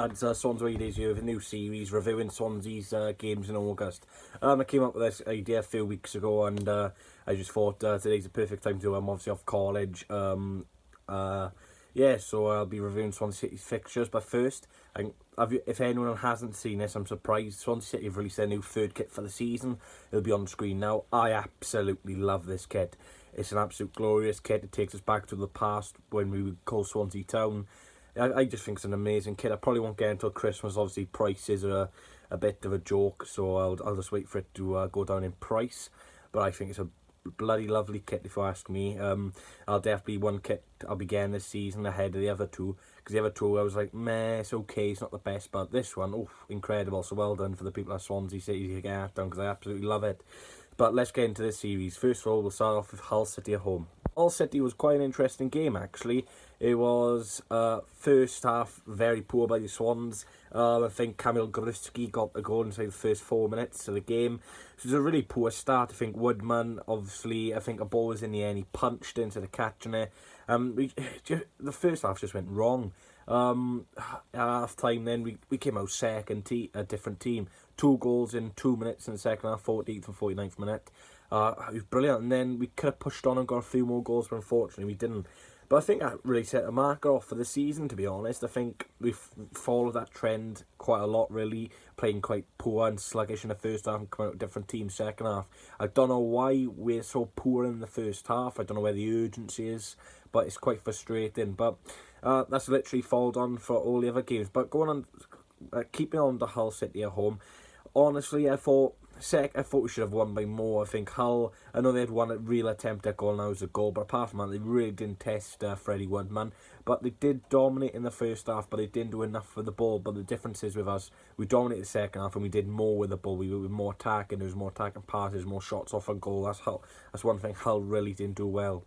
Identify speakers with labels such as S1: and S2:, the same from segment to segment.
S1: lads, SwansAwayDays here with a new series reviewing Swansea's games in August. I came up with this idea a few weeks ago, and I just thought today's the perfect time to. I'm obviously off college. Yeah, so I'll be reviewing Swansea City's fixtures. But first, if anyone hasn't seen this, I'm surprised. Swansea City have released their new third kit for the season. It'll be on the screen now. I absolutely love this kit. It's an absolute glorious kit. It takes us back to the past when we would call Swansea Town. I just think it's an amazing kit. I probably won't get it until Christmas. Obviously, prices are a bit of a joke, so I'll just wait for it to go down in price. But I think it's a bloody lovely kit, if you ask me. I'll definitely one kit I'll be getting this season ahead of the other two, because the other two I was like, meh, it's okay, it's not the best, but this one, oh, incredible. So well done for the people at Swansea City to get that done, because I absolutely love it. But let's get into this series. First of all, we'll start off with Hull City at home. Hull City was quite an interesting game, actually. It was first half very poor by the Swans. I think Kamil Gruski got a goal inside the first 4 minutes of the game. So it was a really poor start. I think Woodman, obviously, I think a ball was in the end. He punched it instead of catching it. The first half just went wrong. Half time then we came out second, a different team. 2 goals in 2 minutes in the second half, 14th and 49th minute. It was brilliant, and then we could have pushed on and got a few more goals, but unfortunately we didn't. But I think that really set a marker off for the season, to be honest. I think we've followed that trend quite a lot, really, playing quite poor and sluggish in the first half and coming out with different teams second half. I don't know why we're so poor in the first half. I don't know where the urgency is, but it's quite frustrating. But that's literally followed on for all the other games. But going on, keeping on to Hull City at home, honestly, I thought we should have won by more. I think Hull, I know they had one real attempt at goal, now as a goal, but apart from that, they really didn't test Freddie Woodman. But they did dominate in the first half, but they didn't do enough for the ball. But the difference is with us, we dominated the second half and we did more with the ball. We were more attacking, there was more attacking passes, more shots off a goal. That's one thing Hull really didn't do well,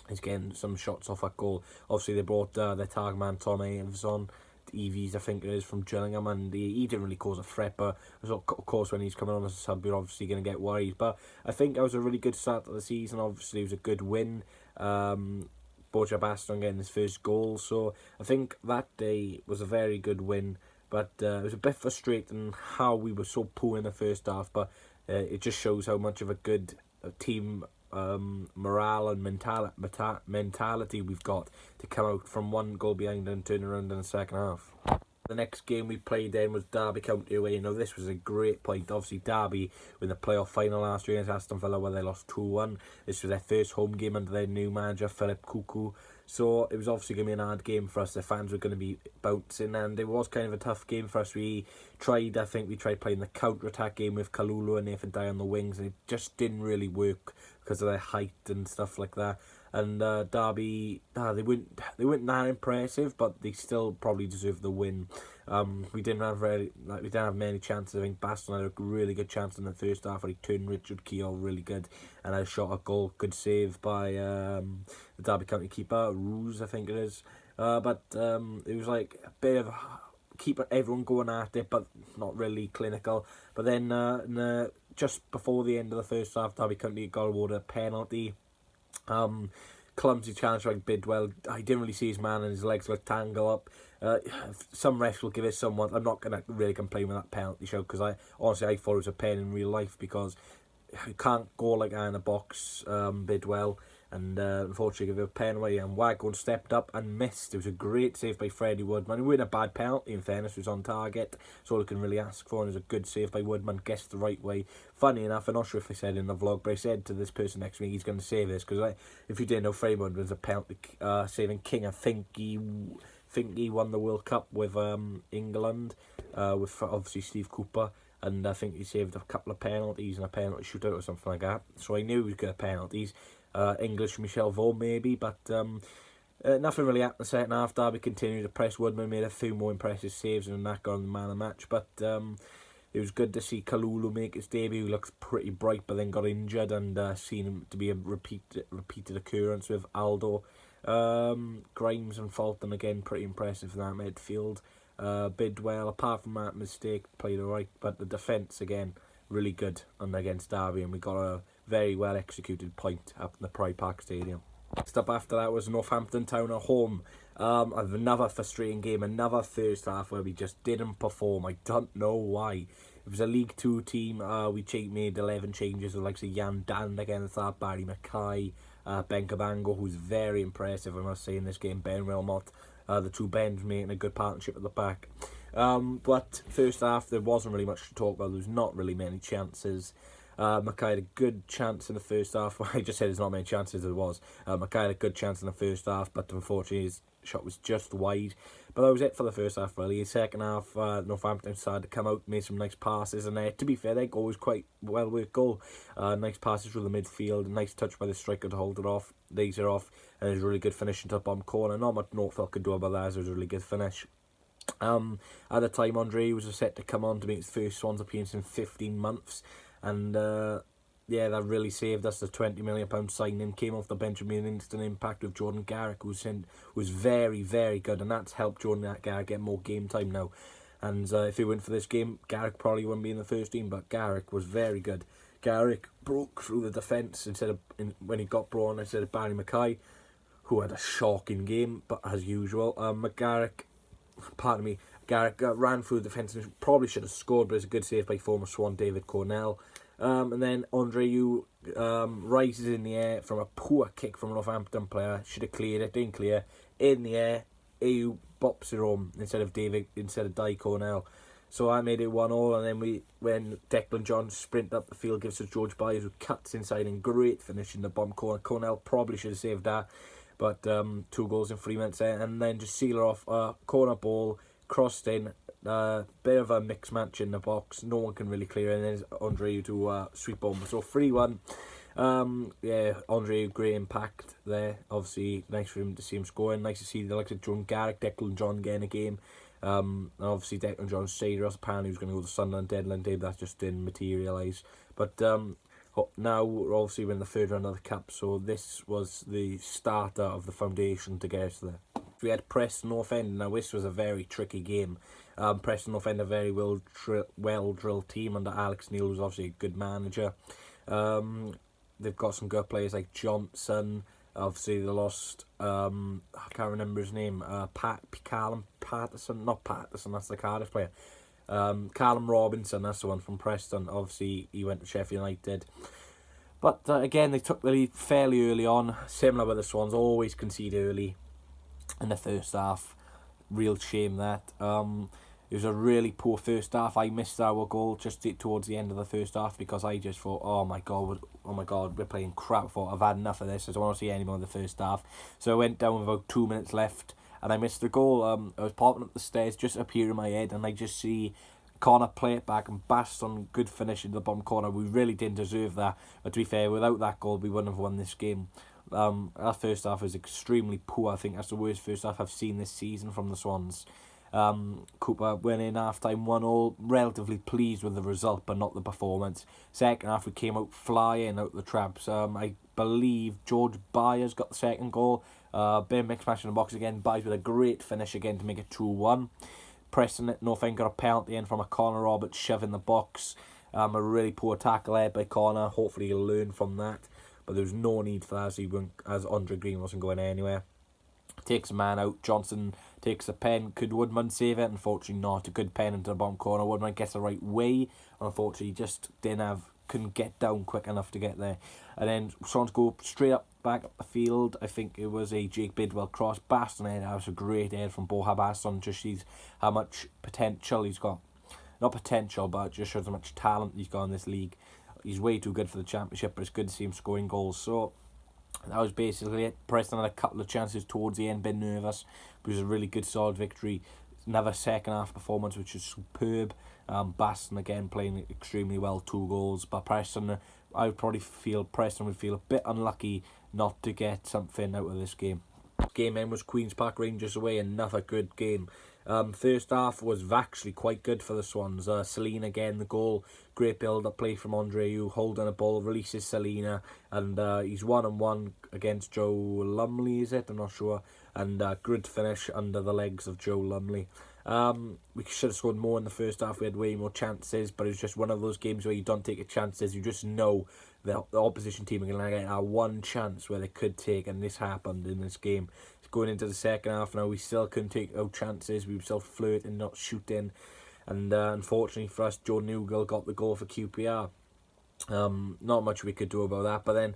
S1: is getting some shots off at goal. Obviously, they brought their tag man, Tom Aves on. EVs, I think it is, from Gillingham, and he didn't really cause a threat, but of course when he's coming on as a sub, you're obviously going to get worried. But I think that was a really good start to the season. Obviously, it was a good win. Borja Baston getting his first goal, so I think that day was a very good win. But it was a bit frustrating how we were so poor in the first half, but it just shows how much of a good team morale and mentality we've got to come out from one goal behind and turn around in the second half. The next game we played then was Derby County away. Now this was a great point. Obviously Derby in the playoff final last year against Aston Villa, where they lost 2-1. This was their first home game under their new manager Philip Cuckoo. So it was obviously going to be an hard game for us. The fans were going to be bouncing, and it was kind of a tough game for us. I think we tried playing the counter-attack game with Kalulu and Nathan Dye on the wings, and it just didn't really work because of their height and stuff like that. And Derby, they weren't that impressive, but they still probably deserved the win. We didn't have many chances. I think Baston had a really good chance in the first half where he turned Richard Keogh really good, and I shot a goal, good save by the Derby County keeper, Ruse, I think it is. But it was like a bit of keep everyone going at it, but not really clinical. But then just before the end of the first half, Derby County got awarded a penalty. Clumsy challenge like Bidwell. I didn't really see his man and his legs got tangled up. Some refs will give it someone. I'm not going to really complain with that penalty show, because I thought it was a pen in real life, because you can't go like that in a box, Bidwell. And unfortunately give it a pen away, and Waghorn stepped up and missed. It was a great save by Freddie Woodman. It wasn't a bad penalty, in fairness. It was on target. That's all I can really ask for, and it was a good save by Woodman. Guessed the right way. Funny enough, I'm not sure if I said in the vlog, but I said to this person next to me he's going to save this, because if you didn't know, Freddie Woodman's a penalty saving king. I think he won the World Cup with England, with obviously Steve Cooper. And I think he saved a couple of penalties and a penalty shootout or something like that. So I knew he was good at penalties. English Michel Vaughan maybe, but nothing really happened in the second half. Derby continued to press. Woodman made a few more impressive saves and that got on the man of the match. But it was good to see Kalulu make his debut. He looks pretty bright, but then got injured, and seen him to be a repeated occurrence with Aldo. Grimes and Fulton again pretty impressive in that midfield. Bidwell, apart from that mistake, played alright, but the defence again really good against Derby, and we got a very well executed point up in the Pride Park Stadium. Next up after that was Northampton Town at home. I've another frustrating game, another first half where we just didn't perform. I don't know why. It was a League Two team. We made 11 changes with like Jan Dand against that, Barry Mackay, Ben Cabango, who's very impressive, I must say, in this game. Ben Wilmot, the two Bens making a good partnership at the back. But first half, there wasn't really much to talk about. There was not really many chances. Mackay had a good chance in the first half. Well, I just said there's not many chances, there was. Mackay had a good chance in the first half, but unfortunately his shot was just wide. But that was it for the first half, really. The second half, Northampton decided to come out, made some nice passes, and to be fair, their goal was quite well-worked goal. Nice passes through the midfield, nice touch by the striker to hold it off, lays it off, and it was a really good finish into the bottom corner. Not much Northfield could do about that, as it was a really good finish. At the time, Andre was set to come on to make his first Swans appearance in 15 months, and yeah, that really saved us. The £20 million signing came off the bench and made an instant impact with Jordan Garrick, who was very, very good, and that's helped Jordan Garrick get more game time now. And if he went for this game, Garrick probably wouldn't be in the first team, but Garrick was very good. Garrick broke through the defence when he got brought on instead of Barry Mackay, who had a shocking game, but as usual, Garrick ran through the defence and probably should have scored, but it's a good save by former Swan David Cornell. And then Andreu rises in the air from a poor kick from a Northampton player. Should have cleared it, didn't clear. In the air, AU bops it home instead of Di Cornell. So I made it 1-1, and then when Declan John sprint up the field, gives to George Byers, who cuts inside and great finish in the bottom corner. Cornell probably should have saved that, but 2 goals in 3 minutes there, and then just seal her off. Corner ball, crossed in, bit of a mixed match in the box, no one can really clear it, and then Andre to sweep home. So 3-1. Yeah, Andre, great impact there. Obviously, nice for him to see him scoring. Nice to see the likes of John Garrick, Declan John getting a game. And obviously Declan John said apparently he was going to go to Sunderland deadline day, but that just didn't materialise. But now we're obviously in the third round of the Cup, so this was the starter of the foundation to get us there. We had Preston North End. Now this was a very tricky game. Preston North End, a very well-drilled team under Alex Neil, who's obviously a good manager. They've got some good players like Johnson. Obviously they lost, I can't remember his name, Callum Patterson, not Patterson, that's the Cardiff player. Callum Robinson, that's the one from Preston. Obviously he went to Sheffield United. But again, they took the lead fairly early on, similar with the Swans, always concede early in the first half. Real shame that. It was a really poor first half. I missed our goal just towards the end of the first half because I just thought, oh my god, we're playing crap. I thought, I've had enough of this. I don't want to see any more in the first half. So I went down with about 2 minutes left and I missed the goal. I was popping up the stairs, just appeared in my head, and I just see Connor play it back and Baston, good finish in the bottom corner. We really didn't deserve that. But to be fair, without that goal, we wouldn't have won this game. Our first half was extremely poor. I think that's the worst first half I've seen this season from the Swans. Cooper went in half-time 1-1, relatively pleased with the result but not the performance. Second half we came out flying out the traps. I believe George Byers got the second goal. Bit of mixed match in the box again. Byers with a great finish again to make it 2-1. Preston North End got a penalty in from a Connor Roberts shove in the box. A really poor tackle there by Connor. Hopefully he'll learn from that. But there was no need for that as Andre Green wasn't going anywhere. Takes a man out. Johnson takes a pen. Could Woodman save it? Unfortunately not. A good pen into the bottom corner. Woodman gets the right way. Unfortunately just couldn't get down quick enough to get there. And then Swans go straight up back up the field. I think it was a Jake Bidwell cross. Baston head. That was a great head from Boha Baston. Just sees how much potential he's got. Not potential, but just shows how much talent he's got in this league. He's way too good for the championship, but it's good to see him scoring goals. So that was basically it. Preston had a couple of chances towards the end, bit nervous, but it was a really good solid victory. Another second half performance which was superb. Baston again playing extremely well, 2 goals. But Preston, I would probably feel Preston would feel a bit unlucky not to get something out of this game. Game end was Queen's Park Rangers away, another good game. First half was actually quite good for the Swans. Celine again, the goal, great build-up play from Andreu, holding a ball, releases Selina, and he's 1-on-1 against Joe Lumley, is it? I'm not sure. And good finish under the legs of Joe Lumley. We should have scored more in the first half. We had way more chances, but it was just one of those games where you don't take your chances. You just know the opposition team are going to get our one chance where they could take, and this happened in this game. It's going into the second half now. We still couldn't take our chances. We were still flirting, not shooting, and unfortunately for us, Joe Newgill got the goal for QPR. Not much we could do about that, but then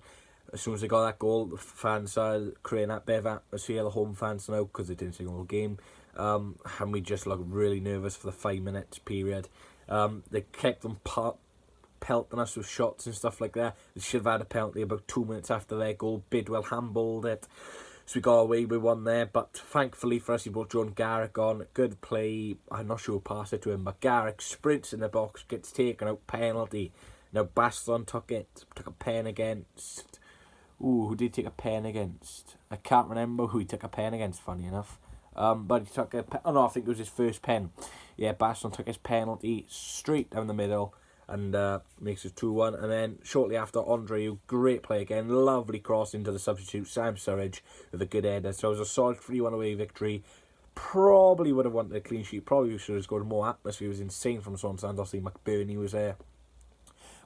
S1: as soon as they got that goal, the fans started creating that bit of atmosphere, the home fans now, because they didn't see the whole game, and we just looked really nervous for the 5 minutes period. They kept them pelting us with shots and stuff like that. They should have had a penalty about 2 minutes after their goal. Bidwell handballed it, so we got away with one there, but thankfully for us, he brought John Garrick on. Good play. I'm not sure who passed it to him, but Garrick sprints in the box, gets taken out, penalty. Now Baston took a pen against. Who did he take a pen against? I can't remember who he took a pen against, funny enough. But he took I think it was his first pen. Yeah, Baston took his penalty straight down the middle and makes it 2-1. And then shortly after, Andreu, great play again, lovely cross into the substitute, Sam Surridge, with a good header. So it was a solid 3-1 away victory. Probably would have wanted a clean sheet. Probably should have scored more atmosphere. It was insane from Swansea. Obviously, McBurney was there.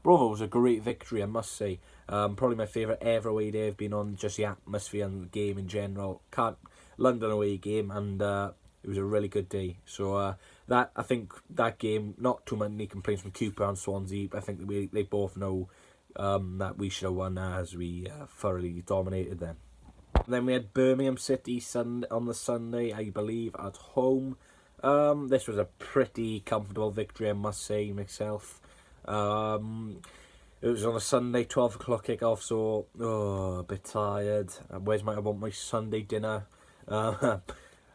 S1: Bravo was a great victory, I must say. Probably my favourite ever away day I've been on, just the atmosphere and the game in general. London away game, and it was a really good day. So I think that game, not too many complaints from Cooper and Swansea. I think they both know that we should have won as we thoroughly dominated them. And then we had Birmingham City on the Sunday, I believe, at home. This was a pretty comfortable victory, I must say, myself. It was on a Sunday, 12 o'clock kick-off, so a bit tired. I want my Sunday dinner? But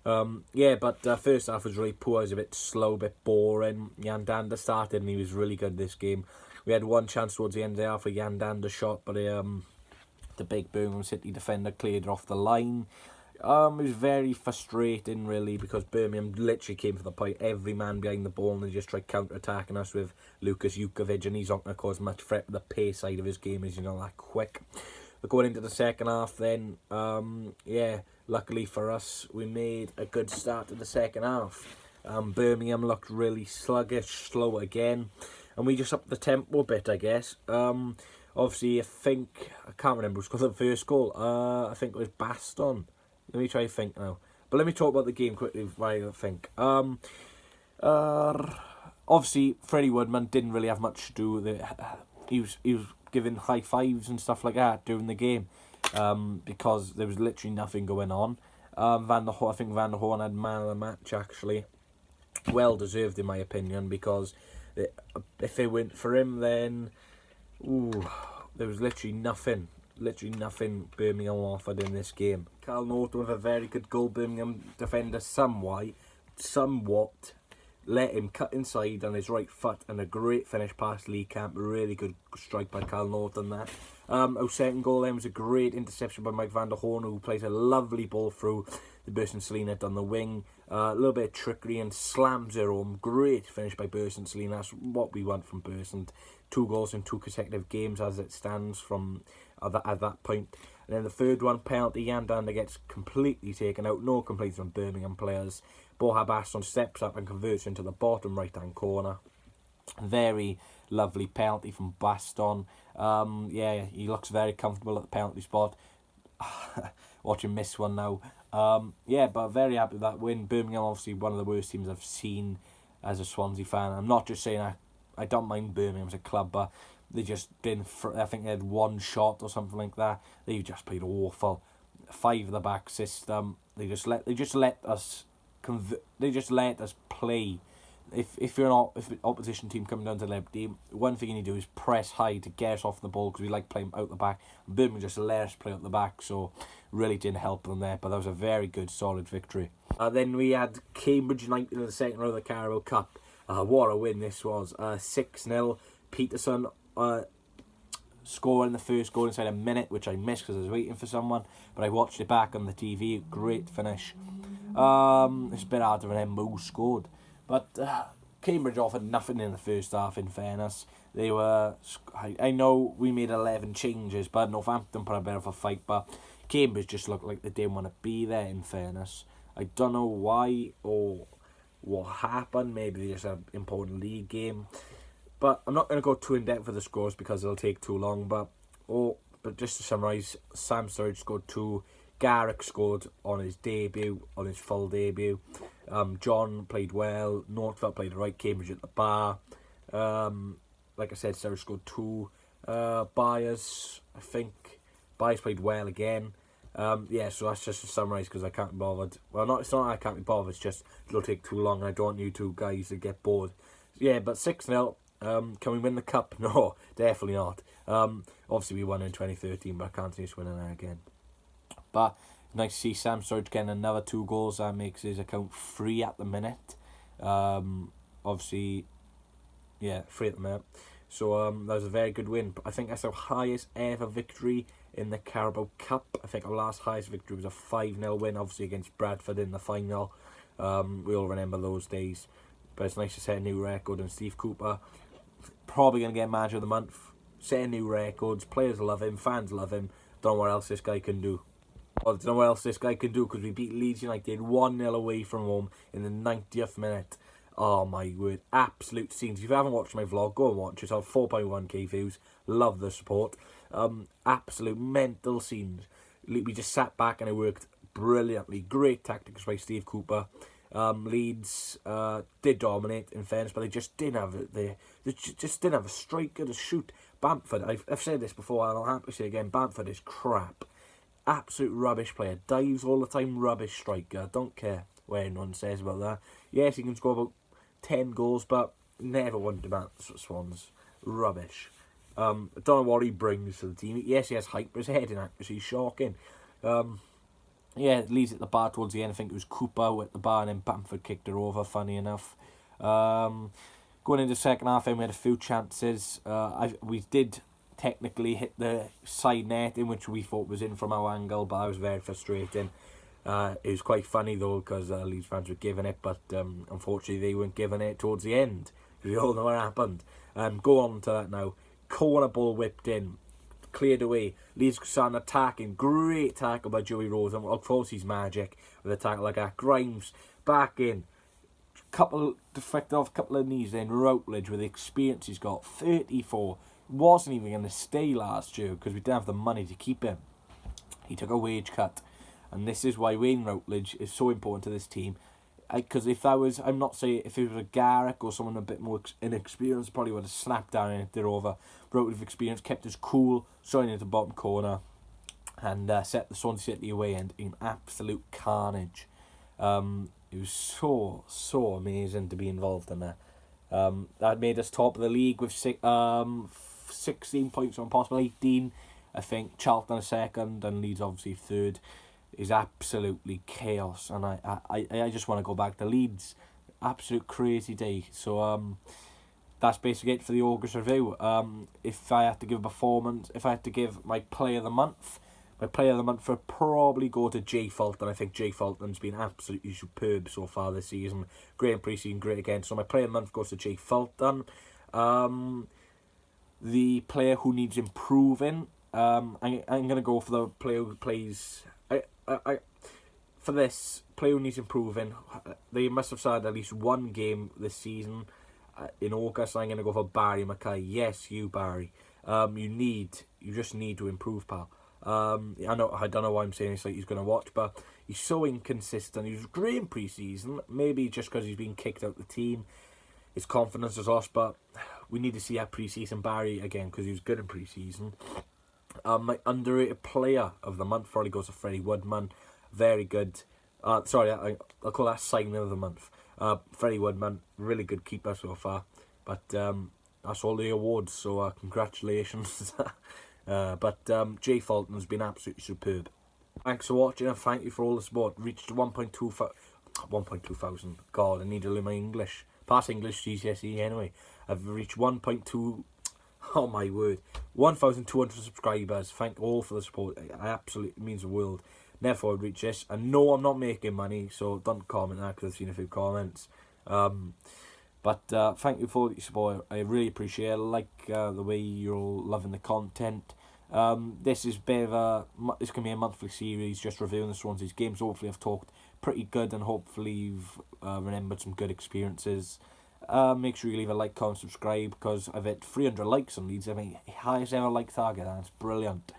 S1: first half was really poor. It was a bit slow, a bit boring. Yandanda started and he was really good this game. We had one chance towards the end of the half, a Yandanda shot, but the big Birmingham City defender cleared it off the line. It was very frustrating, really, because Birmingham literally came for the point. Every man behind the ball, and they just tried counter-attacking us with Lucas Jukovic, and he's not going to cause much threat. The pace side of his game is, that quick. But going into the second half, then, luckily for us, we made a good start to the second half. Birmingham looked really sluggish, slow again, and we just upped the tempo a bit, I guess. Obviously, I can't remember who scored the first goal. I think it was Baston. Let me try to think now. But let me talk about the game quickly while I think. Obviously, Freddie Woodman didn't really have much to do with it. He was giving high fives and stuff like that during the game because there was literally nothing going on. I think Van der Hoorn had man of the match, actually. Well deserved, in my opinion, because if it went for him, then there was literally nothing Birmingham offered in this game. Carl Norton with a very good goal. Birmingham defender somewhat let him cut inside on his right foot, and a great finish past Lee Camp. Really good strike by Carl Norton there. Our second goal then was a great interception by Mike van der Hoorn, who plays a lovely ball through the Burson Selina on the wing. A little bit of trickery and slams it home. Great finish by Burson Selina. That's what we want from Burson. 2 goals in 2 consecutive games as it stands from at that point. And then the third one, penalty, Yandanda gets completely taken out. No complaints from Birmingham players. Borja Baston steps up and converts into the bottom right-hand corner. Very lovely penalty from Baston. He looks very comfortable at the penalty spot. Watch him miss one now. But very happy with that win. Birmingham, obviously one of the worst teams I've seen as a Swansea fan. I'm not just saying I don't mind Birmingham as a club, but they just didn't. I think they had one shot or something like that. They just played awful. 5 at the back system. They just let us play. If the opposition team come down to Liberty, one thing you need to do is press high to get us off the ball, because we like playing out the back. Birmingham just let us play out the back, so really didn't help them there. But that was a very good, solid victory. Then we had Cambridge United in the second round of the Carabao Cup. What a win this was. 6-0. Peterson scoring the first goal inside a minute, which I missed because I was waiting for someone, but I watched it back on the TV. Great finish. It's a bit harder than who scored, but Cambridge offered nothing in the first half, in fairness. They were, I know we made 11 changes, but Northampton put a bit of a fight, but Cambridge just looked like they didn't want to be there, in fairness. I don't know why or what happened. Maybe they just had an important league game. But I'm not going to go too in-depth with the scores because it'll take too long. But But just to summarise, Sam Sturridge scored 2. Garrick scored on his debut, on his full debut. John played well. Northville played right. Cambridge at the bar. Like I said, Sturridge scored 2. Byers, I think. Byers played well again. So that's just to summarise because I can't be bothered. Well, it's not I can't be bothered, it's just it'll take too long. I don't want you two guys to get bored. Yeah, but 6-0. Can we win the cup? No, definitely not. Obviously we won in 2013, but I can't see us winning that again. But nice to see Sam Sturridge getting another 2 goals. That makes his account 3 at the minute. Obviously, yeah, 3 at the minute. So that was a very good win. I think that's our highest ever victory in the Carabao Cup. I think our last highest victory was a 5-0 win, obviously against Bradford in the final. We all remember those days. But it's nice to set a new record, and Steve Cooper probably going to get manager of the month. Setting new records, players love him, fans love him. Don't know what else this guy can do. Well, I don't know what else this guy can do because we beat Leeds United 1-0 away from home in the 90th minute. Oh my word, absolute scenes. If you haven't watched my vlog, go and watch it. It's on 4.1k views. Love the support. Absolute mental scenes. We just sat back and it worked brilliantly. Great tactics by Steve Cooper. Leeds did dominate, in fairness, but they just didn't have it. They just didn't have a striker to shoot. Bamford, I've said this before, and I'll happily say again, Bamford is crap. Absolute rubbish player. Dives all the time, rubbish striker. Don't care what anyone says about that. Yes, he can score about 10 goals, but never won to bat Swans. Rubbish. I don't know what he brings to the team. Yes, he has height, but his heading accuracy is shocking. Leeds at the bar towards the end. I think it was Cooper at the bar, and then Bamford kicked her over, funny enough. Going into the second half, we had a few chances. We did technically hit the side net, in which we thought was in from our angle, but that was very frustrating. It was quite funny though, because Leeds fans were giving it, but unfortunately they weren't giving it towards the end. We all know what happened. Go on to that now. Corner ball whipped in, cleared away. Leeds started attacking. Great tackle by Joey Rose, and of course he's magic with a tackle like that. Grimes back in. Deflected off a couple of knees, then Routledge with the experience he's got, 34, wasn't even going to stay last year because we didn't have the money to keep him. He took a wage cut, and this is why Wayne Routledge is so important to this team. Because if that was, I'm not saying if it was a Garrick or someone a bit more inexperienced, probably would have snapped down and hit it over. Routledge experience kept us cool, showing into the bottom corner, and set the Swansea City away end in absolute carnage. It was so amazing to be involved in that. That made us top of the league with 16 points on possible 18. I think Charlton are second and Leeds obviously third. Is absolutely chaos, and I just want to go back to Leeds. Absolute crazy day. So that's basically it for the August review. If I had to give a performance, if I had to give my player of the month would probably go to Jay Fulton. I think Jay Fulton's been absolutely superb so far this season. Great in pre-season, great again. So my player of the month goes to Jay Fulton. The player who needs improving, I'm going to go for the player who plays... For this, player who needs improving, they must have started at least one game this season. In August, I'm going to go for Barry Mackay. Yes, you, Barry. You just need to improve, pal. I don't know why I'm saying it's like he's going to watch, but he's so inconsistent. He was great in pre-season, maybe just because he's been kicked out of the team. His confidence is lost, but we need to see that pre-season Barry again because he was good in pre-season. My underrated player of the month probably goes to Freddie Woodman. Very good. I'll call that signing of the month. Freddie Woodman, really good keeper so far. But that's all the awards, so congratulations. But Jay Fulton's been absolutely superb. Thanks for watching and thank you for all the support. Reached 1.2 thousand. God, I need to learn my English. Pass English GCSE anyway. I've reached 1.2... Oh my word, 1,200 subscribers. Thank all for the support. It absolutely means the world. Never thought I'd reach this. And no, I'm not making money, so don't comment that because I've seen a few comments. But thank you for your support. I really appreciate it. I like the way you're all loving the content. This is this can be a monthly series, just reviewing the Swansea's games. Hopefully I've talked pretty good and hopefully you've remembered some good experiences. Make sure you leave a like, comment, subscribe, because I've hit 300 likes on Leeds. I mean, highest ever like target, that's brilliant.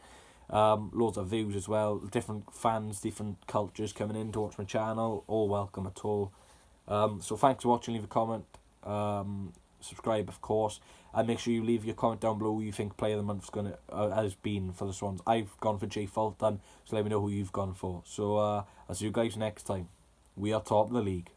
S1: Loads of views as well, different fans, different cultures coming in to watch my channel, all welcome at all. So thanks for watching, leave a comment, subscribe of course, and make sure you leave your comment down below who you think player of the month has been for the Swans. I've gone for Jay Fulton, so let me know who you've gone for. So I'll see you guys next time. We are top of the league.